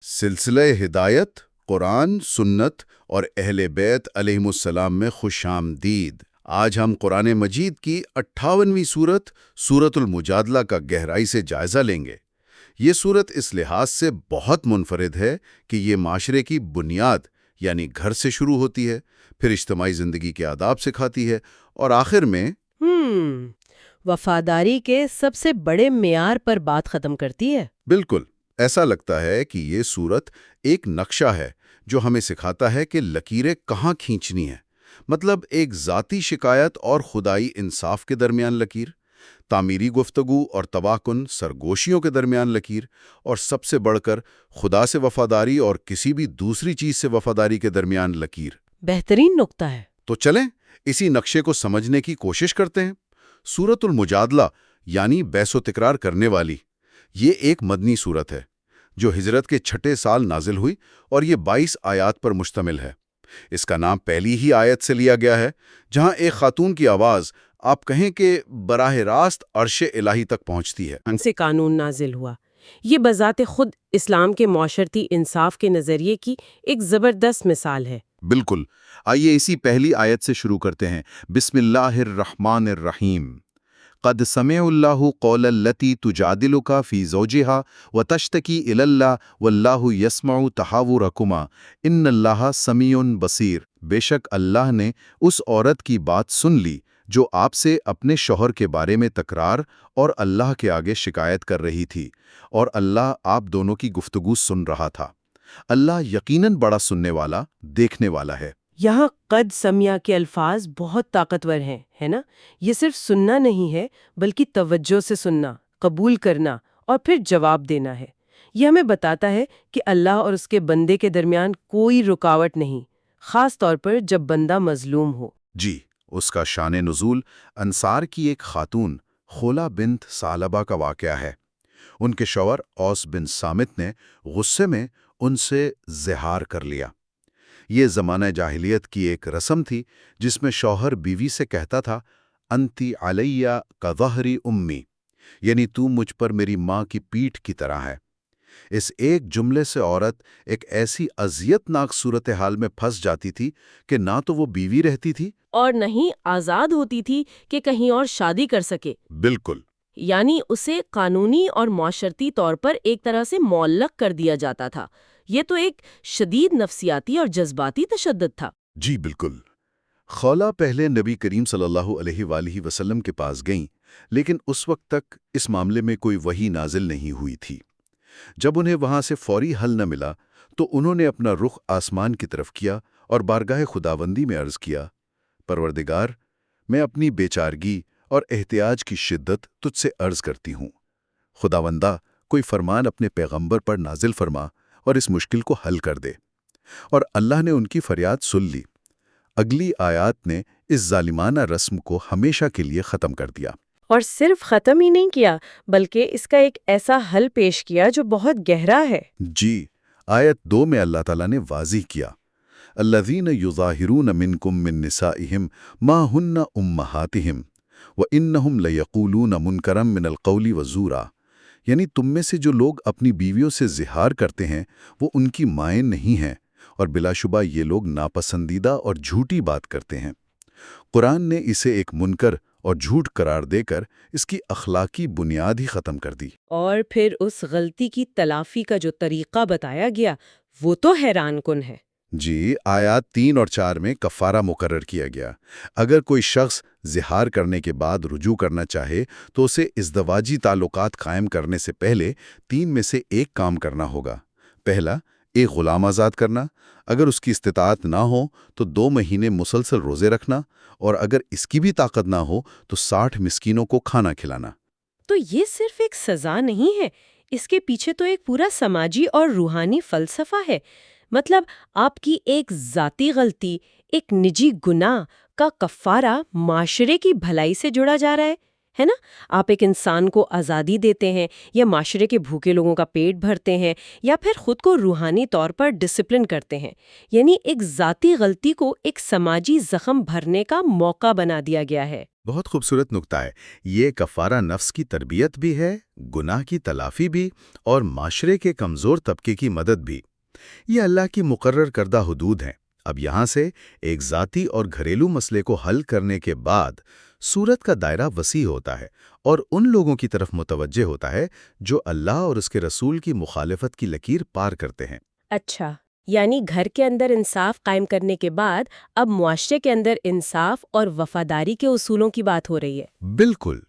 سلسلہ ہدایت، قرآن، سنت اور اہل بیت علیہم میں خوش آمدید۔ آج ہم قرآن مجید کی 58ویں سورت سورۃ المجادلہ کا گہرائی سے جائزہ لیں گے۔ یہ سورت اس لحاظ سے بہت منفرد ہے کہ یہ معاشرے کی بنیاد یعنی گھر سے شروع ہوتی ہے، پھر اجتماعی زندگی کے آداب سکھاتی ہے اور آخر میں وفاداری کے سب سے بڑے معیار پر بات ختم کرتی ہے۔ بالکل ایسا لگتا ہے کہ یہ سورت ایک نقشہ ہے جو ہمیں سکھاتا ہے کہ لکیریں کہاں کھینچنی ہیں، مطلب ایک ذاتی شکایت اور خدائی انصاف کے درمیان لکیر، تعمیری گفتگو اور تباکن سرگوشیوں کے درمیان لکیر، اور سب سے بڑھ کر خدا سے وفاداری اور کسی بھی دوسری چیز سے وفاداری کے درمیان لکیر۔ بہترین نقطہ ہے۔ تو چلیں اسی نقشے کو سمجھنے کی کوشش کرتے ہیں۔ سورۃ المجادلہ یعنی بحث و تکرار کرنے والی، یہ ایک مدنی سورت ہے جو ہجرت کے 6 سال نازل ہوئی اور یہ 22 آیات پر مشتمل ہے۔ اس کا نام پہلی ہی آیت سے لیا گیا ہے جہاں ایک خاتون کی آواز آپ کہیں کہ براہ راست عرش الہی تک پہنچتی ہے۔ ان سے قانون نازل ہوا۔ یہ بذات خود اسلام کے معاشرتی انصاف کے نظریے کی ایک زبردست مثال ہے۔ بالکل، آئیے اسی پہلی آیت سے شروع کرتے ہیں۔ بسم اللہ الرحمن الرحیم۔ قد سمع اللہ قول التی تجادلک فی زوجہا وتشتکی الی اللہ واللہ یسمع تحاورکما ان اللہ سمیع بصیر۔ بے شک اللہ نے اس عورت کی بات سن لی جو آپ سے اپنے شوہر کے بارے میں تکرار اور اللہ کے آگے شکایت کر رہی تھی، اور اللہ آپ دونوں کی گفتگو سن رہا تھا۔ اللہ یقیناً بڑا سننے والا، دیکھنے والا ہے۔ یہاں قد سمیا کے الفاظ بہت طاقتور ہیں، ہے نا؟ یہ صرف سننا نہیں ہے بلکہ توجہ سے سننا، قبول کرنا اور پھر جواب دینا ہے۔ یہ ہمیں بتاتا ہے کہ اللہ اور اس کے بندے کے درمیان کوئی رکاوٹ نہیں، خاص طور پر جب بندہ مظلوم ہو۔ جی، اس کا شان نزول انصار کی ایک خاتون خولہ بنت ثعلبہ کا واقعہ ہے۔ ان کے شوہر اوس بن صامت نے غصے میں ان سے زہار کر لیا۔ یہ زمانہ جاہلیت کی ایک رسم تھی جس میں شوہر بیوی سے کہتا تھا انتی علیہ کا ظہری امی، یعنی تو مجھ پر میری ماں کی پیٹھ کی طرح ہے۔ اس ایک جملے سے عورت ایک ایسی اذیت ناک صورتحال میں پھنس جاتی تھی کہ نہ تو وہ بیوی رہتی تھی اور نہ ہی آزاد ہوتی تھی کہ کہیں اور شادی کر سکے۔ بالکل، یعنی اسے قانونی اور معاشرتی طور پر ایک طرح سے معلق کر دیا جاتا تھا۔ یہ تو ایک شدید نفسیاتی اور جذباتی تشدد تھا۔ جی بالکل۔ خولہ پہلے نبی کریم صلی اللہ علیہ وآلہ وسلم کے پاس گئیں، لیکن اس وقت تک اس معاملے میں کوئی وحی نازل نہیں ہوئی تھی۔ جب انہیں وہاں سے فوری حل نہ ملا تو انہوں نے اپنا رخ آسمان کی طرف کیا اور بارگاہ خداوندی میں عرض کیا، پروردگار، میں اپنی بیچارگی اور احتیاج کی شدت تجھ سے عرض کرتی ہوں۔ خداوندہ، کوئی فرمان اپنے پیغمبر پر نازل فرما اور اس مشکل کو حل کر دے۔ اور اللہ نے ان کی فریاد سن لی۔ اگلی آیات نے اس ظالمانہ رسم کو ہمیشہ کے لیے ختم کر دیا۔ اور صرف ختم ہی نہیں کیا بلکہ اس کا ایک ایسا حل پیش کیا جو بہت گہرا ہے۔ جی، آیت 2 میں اللہ تعالیٰ نے واضح کیا، الذین یظاہرون منکم من نسائہم ما ہن امہاتہم وانہم لیقولون منکرا من القول وزورا، یعنی تم میں سے جو لوگ اپنی بیویوں سے زہار کرتے ہیں وہ ان کی مائیں نہیں ہیں، اور بلا شبہ یہ لوگ ناپسندیدہ اور جھوٹی بات کرتے ہیں۔ قرآن نے اسے ایک منکر اور جھوٹ قرار دے کر اس کی اخلاقی بنیاد ہی ختم کر دی۔ اور پھر اس غلطی کی تلافی کا جو طریقہ بتایا گیا وہ تو حیران کن ہے۔ جی، آیات 3 اور 4 میں کفارہ مقرر کیا گیا۔ اگر کوئی شخص زہار کرنے کے بعد رجوع کرنا چاہے تو اسے ازدواجی تعلقات قائم کرنے سے پہلے 3 میں سے ایک کام کرنا ہوگا۔ پہلا، ایک غلام آزاد کرنا، اگر اس کی استطاعت نہ ہو تو 2 مہینے مسلسل روزے رکھنا، اور اگر اس کی بھی طاقت نہ ہو تو 60 مسکینوں کو کھانا کھلانا۔ تو یہ صرف ایک سزا نہیں ہے، اس کے پیچھے تو ایک پورا سماجی اور روحانی فلسفہ ہے۔ مطلب آپ کی ایک ذاتی غلطی، ایک نجی گناہ کا کفارہ معاشرے کی بھلائی سے جڑا جا رہا ہے نا؟ آپ ایک انسان کو آزادی دیتے ہیں، یا معاشرے کے بھوکے لوگوں کا پیٹ بھرتے ہیں، یا پھر خود کو روحانی طور پر ڈسپلن کرتے ہیں۔ یعنی ایک ذاتی غلطی کو ایک سماجی زخم بھرنے کا موقع بنا دیا گیا ہے۔ بہت خوبصورت نکتہ ہے۔ یہ کفارہ نفس کی تربیت بھی ہے، گناہ کی تلافی بھی، اور معاشرے کے کمزور طبقے کی مدد بھی۔ یہ اللہ کی مقرر کردہ حدود ہیں۔ اب یہاں سے ایک ذاتی اور گھریلو مسئلے کو حل کرنے کے بعد سورت کا دائرہ وسیع ہوتا ہے اور ان لوگوں کی طرف متوجہ ہوتا ہے جو اللہ اور اس کے رسول کی مخالفت کی لکیر پار کرتے ہیں۔ اچھا، یعنی گھر کے اندر انصاف قائم کرنے کے بعد اب معاشرے کے اندر انصاف اور وفاداری کے اصولوں کی بات ہو رہی ہے۔ بالکل۔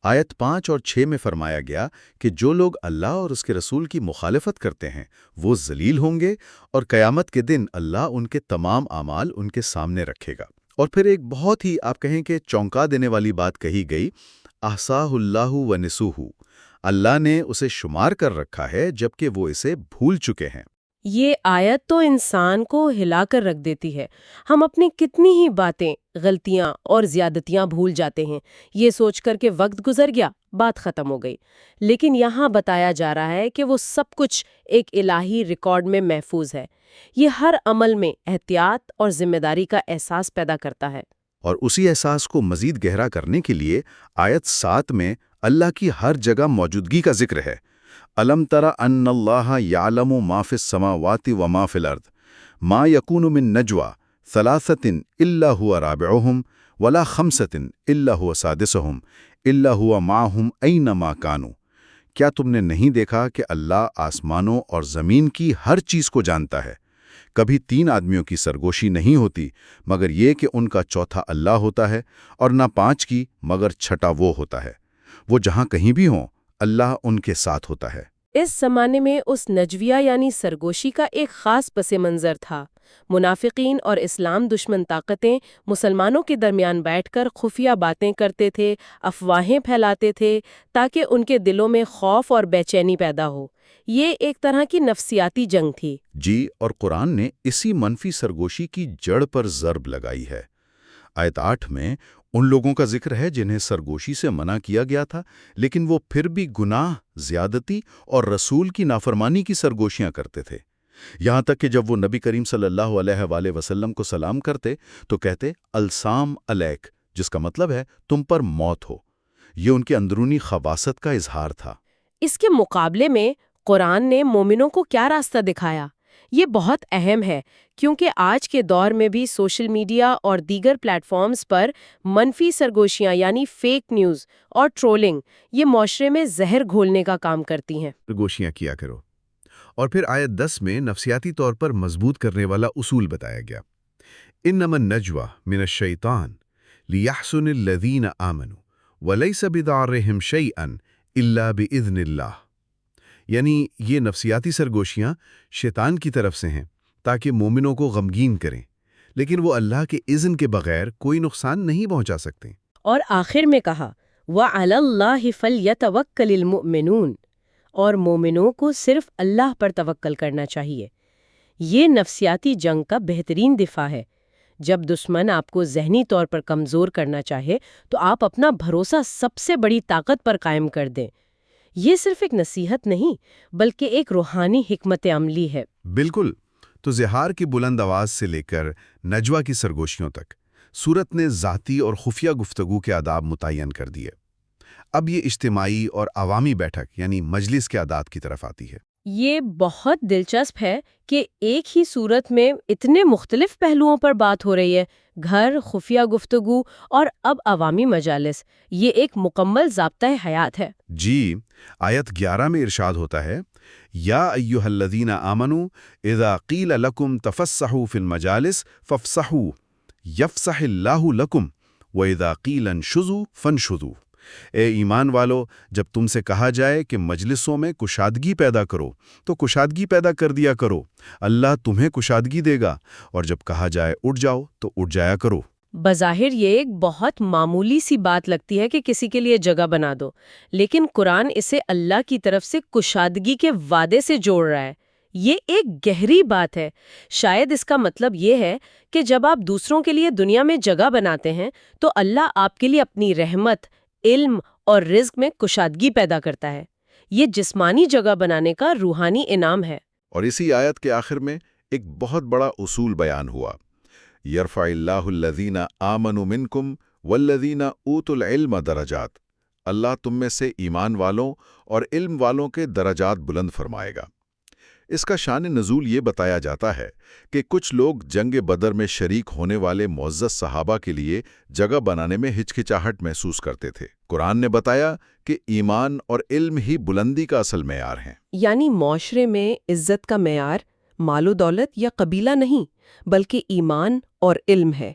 آیت 5 اور 6 میں فرمایا گیا کہ جو لوگ اللہ اور اس کے رسول کی مخالفت کرتے ہیں وہ ذلیل ہوں گے، اور قیامت کے دن اللہ ان کے تمام اعمال ان کے سامنے رکھے گا۔ اور پھر ایک بہت ہی آپ کہیں کہ چونکا دینے والی بات کہی گئی، احصاہ اللہ و نسوہ، اللہ نے اسے شمار کر رکھا ہے جبکہ وہ اسے بھول چکے ہیں۔ یہ آیت تو انسان کو ہلا کر رکھ دیتی ہے۔ ہم اپنی کتنی ہی باتیں، غلطیاں اور زیادتیاں بھول جاتے ہیں، یہ سوچ کر کہ وقت گزر گیا، بات ختم ہو گئی۔ لیکن یہاں بتایا جا رہا ہے کہ وہ سب کچھ ایک الہی ریکارڈ میں محفوظ ہے۔ یہ ہر عمل میں احتیاط اور ذمہ داری کا احساس پیدا کرتا ہے۔ اور اسی احساس کو مزید گہرا کرنے کے لیے آیت 7 میں اللہ کی ہر جگہ موجودگی کا ذکر ہے۔ الم تر ان اللہ یعلم ما فی السماوات و ما فی الارض ما یکون من نجوى ثلاثۃ الا هو رابعهم ولا خمسۃ الا هو سادسهم الا هو معهم اینما كانوا۔ کیا تم نے نہیں دیکھا کہ اللہ آسمانوں اور زمین کی ہر چیز کو جانتا ہے؟ کبھی 3 آدمیوں کی سرگوشی نہیں ہوتی مگر یہ کہ ان کا چوتھا اللہ ہوتا ہے، اور نہ 5 کی مگر چھٹا وہ ہوتا ہے۔ وہ جہاں کہیں بھی ہوں اللہ ان کے ساتھ ہوتا ہے۔ اس زمانے میں اس نجویہ یعنی سرگوشی کا ایک خاص پس منظر تھا۔ منافقین اور اسلام دشمن طاقتیں مسلمانوں کے درمیان بیٹھ کر خفیہ باتیں کرتے تھے، افواہیں پھیلاتے تھے تاکہ ان کے دلوں میں خوف اور بے چینی پیدا ہو۔ یہ ایک طرح کی نفسیاتی جنگ تھی۔ جی، اور قرآن نے اسی منفی سرگوشی کی جڑ پر ضرب لگائی ہے۔ آیت 8 میں ان لوگوں کا ذکر ہے جنہیں سرگوشی سے منع کیا گیا تھا، لیکن وہ پھر بھی گناہ، زیادتی اور رسول کی نافرمانی کی سرگوشیاں کرتے تھے۔ یہاں تک کہ جب وہ نبی کریم صلی اللہ علیہ وآلہ وسلم کو سلام کرتے تو کہتے السام علیک، جس کا مطلب ہے تم پر موت ہو۔ یہ ان کے اندرونی خباثت کا اظہار تھا۔ اس کے مقابلے میں قرآن نے مومنوں کو کیا راستہ دکھایا؟ یہ بہت اہم ہے، کیونکہ آج کے دور میں بھی سوشل میڈیا اور دیگر پلیٹ فارمز پر منفی سرگوشیاں یعنی فیک نیوز اور ٹرولنگ یہ معاشرے میں زہر گھولنے کا کام کرتی ہیں۔ سرگوشیاں کیا کرو۔ اور پھر آیت 10 میں نفسیاتی طور پر مضبوط کرنے والا اصول بتایا گیا۔ انما النجوى من الشیطان لیحزن الذین آمنوا ولیس بضاررہم شیئا الا باذن اللہ۔ یعنی یہ نفسیاتی سرگوشیاں شیطان کی طرف سے ہیں تاکہ مومنوں کو غمگین کریں، لیکن وہ اللہ کے اذن کے بغیر کوئی نقصان نہیں پہنچا سکتے۔ اور آخر میں کہا وَعَلَى اللَّهِ فَلْيَتَوَكَّلِ الْمُؤْمِنُونَ، اور مومنوں کو صرف اللہ پر توکل کرنا چاہیے۔ یہ نفسیاتی جنگ کا بہترین دفاع ہے۔ جب دشمن آپ کو ذہنی طور پر کمزور کرنا چاہے تو آپ اپنا بھروسہ سب سے بڑی طاقت پر قائم کر دیں۔ یہ صرف ایک نصیحت نہیں بلکہ ایک روحانی حکمت عملی ہے۔ بالکل۔ تو زہار کی بلند آواز سے لے کر نجوہ کی سرگوشیوں تک سورت نے ذاتی اور خفیہ گفتگو کے آداب متعین کر دیے۔ اب یہ اجتماعی اور عوامی بیٹھک یعنی مجلس کے آداب کی طرف آتی ہے۔ یہ بہت دلچسپ ہے کہ ایک ہی صورت میں اتنے مختلف پہلوؤں پر بات ہو رہی ہے، گھر، خفیہ گفتگو اور اب عوامی مجالس۔ یہ ایک مکمل ضابطۂ حیات ہے۔ جی، آیت 11 میں ارشاد ہوتا ہے یا ایھا الذین آمنوا اذا قیل لکم تفسحوا فی المجالس فافسحوا یفسح اللہ لکم واذا قیل انشزوا فانشزوا۔ اے ایمان والو، جب تم سے کہا جائے کہ مجلسوں میں کشادگی پیدا کرو تو کشادگی پیدا کر دیا کرو، اللہ تمہیں کشادگی دے گا، اور جب کہا جائے اٹھ جاؤ تو اٹھ جایا کرو۔ بظاہر یہ ایک بہت معمولی سی بات لگتی ہے کہ کسی کے لیے جگہ بنا دو، لیکن قرآن اسے اللہ کی طرف سے کشادگی کے وعدے سے جوڑ رہا ہے۔ یہ ایک گہری بات ہے۔ شاید اس کا مطلب یہ ہے کہ جب آپ دوسروں کے لیے دنیا میں جگہ بناتے ہیں تو اللہ آپ کے لیے اپنی رحمت، علم اور رزق میں کشادگی پیدا کرتا ہے۔ یہ جسمانی جگہ بنانے کا روحانی انعام ہے۔ اور اسی آیت کے آخر میں ایک بہت بڑا اصول بیان ہوا، یرفع اللہ الذین آمنوا منکم والذین اوتوا العلم درجات، اللہ تم میں سے ایمان والوں اور علم والوں کے درجات بلند فرمائے گا۔ اس کا شان نزول یہ بتایا جاتا ہے کہ کچھ لوگ جنگ بدر میں شریک ہونے والے معزز صحابہ کے لیے جگہ بنانے میں ہچکچاہٹ محسوس کرتے تھے۔ قرآن نے بتایا کہ ایمان اور علم ہی بلندی کا اصل معیار ہیں۔ یعنی معاشرے میں عزت کا معیار مال و دولت یا قبیلہ نہیں بلکہ ایمان اور علم ہے۔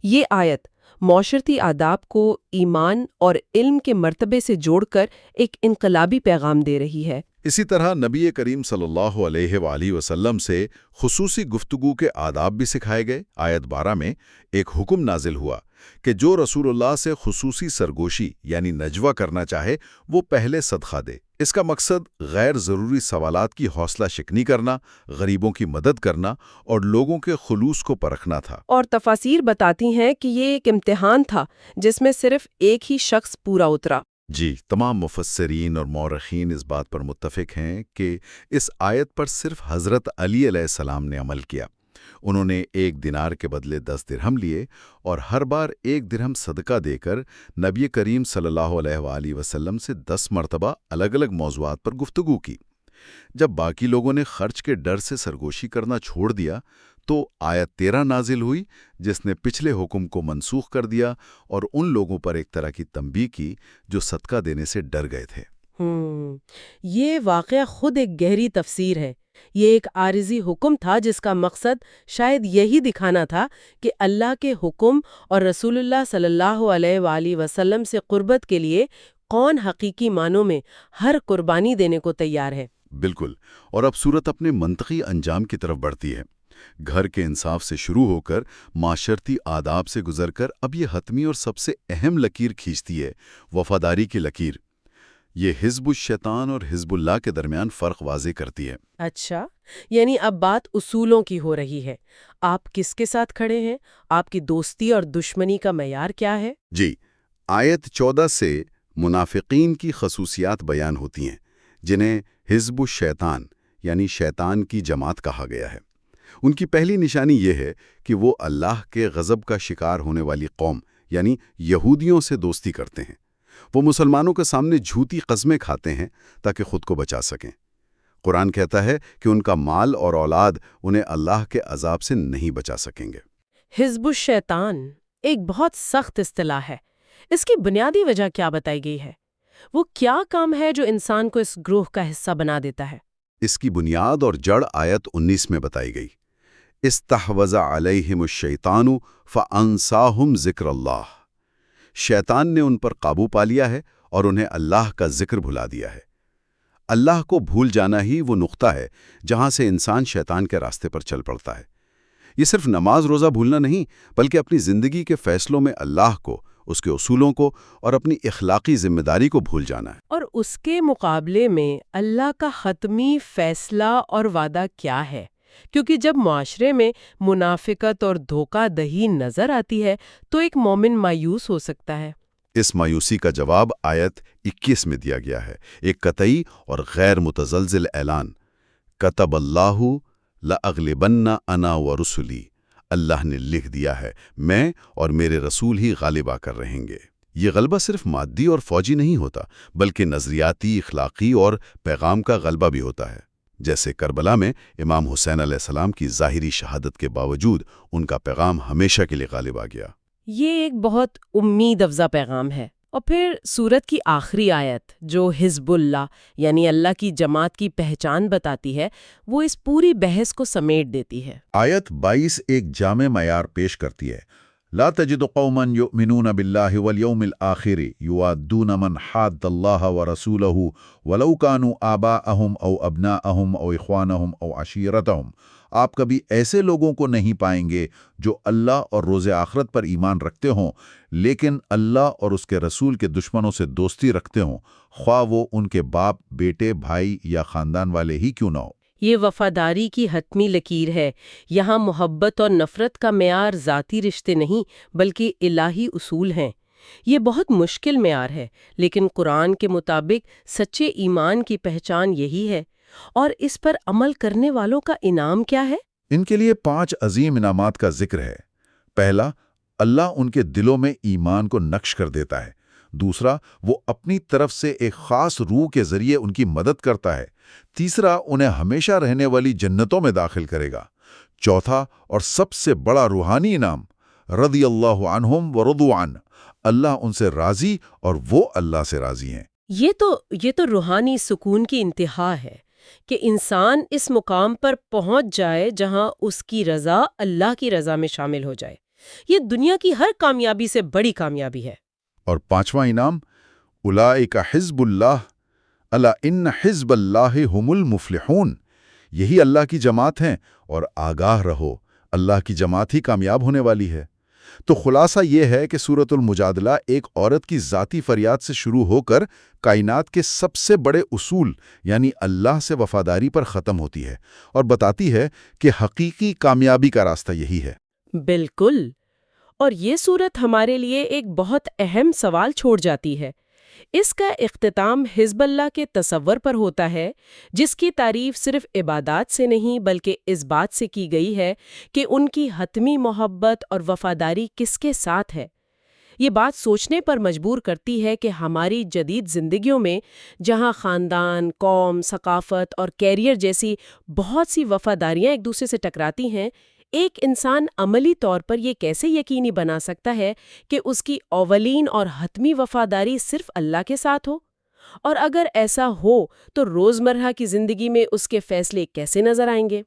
یہ آیت معاشرتی آداب کو ایمان اور علم کے مرتبے سے جوڑ کر ایک انقلابی پیغام دے رہی ہے۔ اسی طرح نبی کریم صلی اللہ علیہ وآلہ وسلم سے خصوصی گفتگو کے آداب بھی سکھائے گئے۔ آیت 12 میں ایک حکم نازل ہوا کہ جو رسول اللہ سے خصوصی سرگوشی یعنی نجوہ کرنا چاہے وہ پہلے صدقہ دے۔ اس کا مقصد غیر ضروری سوالات کی حوصلہ شکنی کرنا، غریبوں کی مدد کرنا اور لوگوں کے خلوص کو پرکھنا تھا۔ اور تفاسیر بتاتی ہیں کہ یہ ایک امتحان تھا جس میں صرف ایک ہی شخص پورا اترا۔ جی، تمام مفسرین اور مورخین اس بات پر متفق ہیں کہ اس آیت پر صرف حضرت علی علیہ السلام نے عمل کیا۔ انہوں نے 1 دینار کے بدلے 10 درہم لیے اور ہر بار 1 درہم صدقہ دے کر نبی کریم صلی اللہ علیہ وآلہ وسلم سے 10 مرتبہ الگ الگ موضوعات پر گفتگو کی۔ جب باقی لوگوں نے خرچ کے ڈر سے سرگوشی کرنا چھوڑ دیا تو آیت 13 نازل ہوئی جس نے پچھلے حکم کو منسوخ کر دیا اور ان لوگوں پر ایک طرح کی تنبیہ کی جو صدقہ دینے سے ڈر گئے تھے۔ یہ واقعہ خود ایک گہری تفسیر ہے۔ یہ ایک عارضی حکم تھا جس کا مقصد شاید یہی دکھانا تھا کہ اللہ کے حکم اور رسول اللہ صلی اللہ علیہ وآلہ وسلم سے قربت کے لیے کون حقیقی معنوں میں ہر قربانی دینے کو تیار ہے۔ بالکل، اور اب صورت اپنے منطقی انجام کی طرف بڑھتی ہے۔ گھر کے انصاف سے شروع ہو کر معاشرتی آداب سے گزر کر اب یہ حتمی اور سب سے اہم لکیر کھینچتی ہے، وفاداری کی لکیر۔ یہ حزب الشیطان اور حزب اللہ کے درمیان فرق واضح کرتی ہے۔ اچھا، یعنی اب بات اصولوں کی ہو رہی ہے۔ آپ کس کے ساتھ کھڑے ہیں؟ آپ کی دوستی اور دشمنی کا معیار کیا ہے؟ جی، آیت 14 سے منافقین کی خصوصیات بیان ہوتی ہیں جنہیں حزب الشیطان یعنی شیطان کی جماعت کہا گیا ہے۔ ان کی پہلی نشانی یہ ہے کہ وہ اللہ کے غضب کا شکار ہونے والی قوم یعنی یہودیوں سے دوستی کرتے ہیں۔ وہ مسلمانوں کے سامنے جھوٹی قسمیں کھاتے ہیں تاکہ خود کو بچا سکیں۔ قرآن کہتا ہے کہ ان کا مال اور اولاد انہیں اللہ کے عذاب سے نہیں بچا سکیں گے۔ حزب الشیطان ایک بہت سخت اصطلاح ہے۔ اس کی بنیادی وجہ کیا بتائی گئی ہے؟ وہ کیا کام ہے جو انسان کو اس گروہ کا حصہ بنا دیتا ہے؟ اس کی بنیاد اور جڑ آیت 19 میں بتائی گئی۔ استحوذ علیہم الشیطان فانساہم ذکر اللہ۔ شیطان نے ان پر قابو پا لیا ہے اور انہیں اللہ کا ذکر بھلا دیا ہے۔ اللہ کو بھول جانا ہی وہ نقطہ ہے جہاں سے انسان شیطان کے راستے پر چل پڑتا ہے۔ یہ صرف نماز روزہ بھولنا نہیں بلکہ اپنی زندگی کے فیصلوں میں اللہ کو، اس کے اصولوں کو اور اپنی اخلاقی ذمہ داری کو بھول جانا ہے۔ اور اس کے مقابلے میں اللہ کا حتمی فیصلہ اور وعدہ کیا ہے؟ کیونکہ جب معاشرے میں منافقت اور دھوکہ دہی نظر آتی ہے تو ایک مومن مایوس ہو سکتا ہے۔ اس مایوسی کا جواب آیت 21 میں دیا گیا ہے، ایک قطعی اور غیر متزلزل اعلان۔ کتب اللہ لأغلبن انا ورسلی، اللہ نے لکھ دیا ہے میں اور میرے رسول ہی غالب آ کر رہیں گے۔ یہ غلبہ صرف مادی اور فوجی نہیں ہوتا بلکہ نظریاتی، اخلاقی اور پیغام کا غلبہ بھی ہوتا ہے۔ جیسے کربلا میں امام حسین علیہ السلام کی ظاہری شہادت کے باوجود ان کا پیغام ہمیشہ کے لیے غالب آ گیا۔ یہ ایک بہت امید افزا پیغام ہے۔ اور پھر سورت کی آخری آیت جو حزب اللہ یعنی اللہ کی جماعت کی پہچان بتاتی ہے وہ اس پوری بحث کو سمیٹ دیتی ہے۔ آیت 22 ایک جامع معیار پیش کرتی ہے۔ لا تجد قوما يؤمنون بالله واليوم الآخر يوادون من حاد الله ورسوله ولو كانوا آباءهم أو أبناءهم أو إخوانهم أو عشيرتهم۔ آپ کبھی ایسے لوگوں کو نہیں پائیں گے جو اللہ اور روز آخرت پر ایمان رکھتے ہوں لیکن اللہ اور اس کے رسول کے دشمنوں سے دوستی رکھتے ہوں، خواہ وہ ان کے باپ، بیٹے، بھائی یا خاندان والے ہی کیوں نہ ہو۔ یہ وفاداری کی حتمی لکیر ہے۔ یہاں محبت اور نفرت کا معیار ذاتی رشتے نہیں بلکہ الہی اصول ہیں۔ یہ بہت مشکل معیار ہے لیکن قرآن کے مطابق سچے ایمان کی پہچان یہی ہے۔ اور اس پر عمل کرنے والوں کا انعام کیا ہے؟ ان کے لیے 5 عظیم انعامات کا ذکر ہے۔ پہلا، اللہ ان کے دلوں میں ایمان کو نقش کر دیتا ہے۔ دوسرا، وہ اپنی طرف سے ایک خاص روح کے ذریعے ان کی مدد کرتا ہے۔ تیسرا، انہیں ہمیشہ رہنے والی جنتوں میں داخل کرے گا۔ چوتھا اور سب سے بڑا روحانی انعام، رضی اللہ عنہم ورضوا عنہ، اللہ ان سے راضی اور وہ اللہ سے راضی ہیں۔ یہ تو روحانی سکون کی انتہا ہے کہ انسان اس مقام پر پہنچ جائے جہاں اس کی رضا اللہ کی رضا میں شامل ہو جائے۔ یہ دنیا کی ہر کامیابی سے بڑی کامیابی ہے۔ اور پانچواں انعام، اولئک حزب اللہ الا ان حزب اللہ هم المفلحون، یہی اللہ کی جماعت ہیں اور آگاہ رہو، اللہ کی جماعت ہی کامیاب ہونے والی ہے۔ تو خلاصہ یہ ہے کہ سورۃ المجادلہ ایک عورت کی ذاتی فریاد سے شروع ہو کر کائنات کے سب سے بڑے اصول یعنی اللہ سے وفاداری پر ختم ہوتی ہے اور بتاتی ہے کہ حقیقی کامیابی کا راستہ یہی ہے۔ بالکل، اور یہ صورت ہمارے لیے ایک بہت اہم سوال چھوڑ جاتی ہے۔ اس کا اختتام حزب اللہ کے تصور پر ہوتا ہے، جس کی تعریف صرف عبادات سے نہیں بلکہ اس بات سے کی گئی ہے کہ ان کی حتمی محبت اور وفاداری کس کے ساتھ ہے۔ یہ بات سوچنے پر مجبور کرتی ہے کہ ہماری جدید زندگیوں میں جہاں خاندان، قوم، ثقافت اور کیریئر جیسی بہت سی وفاداریاں ایک دوسرے سے ٹکراتی ہیں، ایک انسان عملی طور پر یہ کیسے یقینی بنا سکتا ہے کہ اس کی اولین اور حتمی وفاداری صرف اللہ کے ساتھ ہو؟ اور اگر ایسا ہو تو روزمرہ کی زندگی میں اس کے فیصلے کیسے نظر آئیں گے؟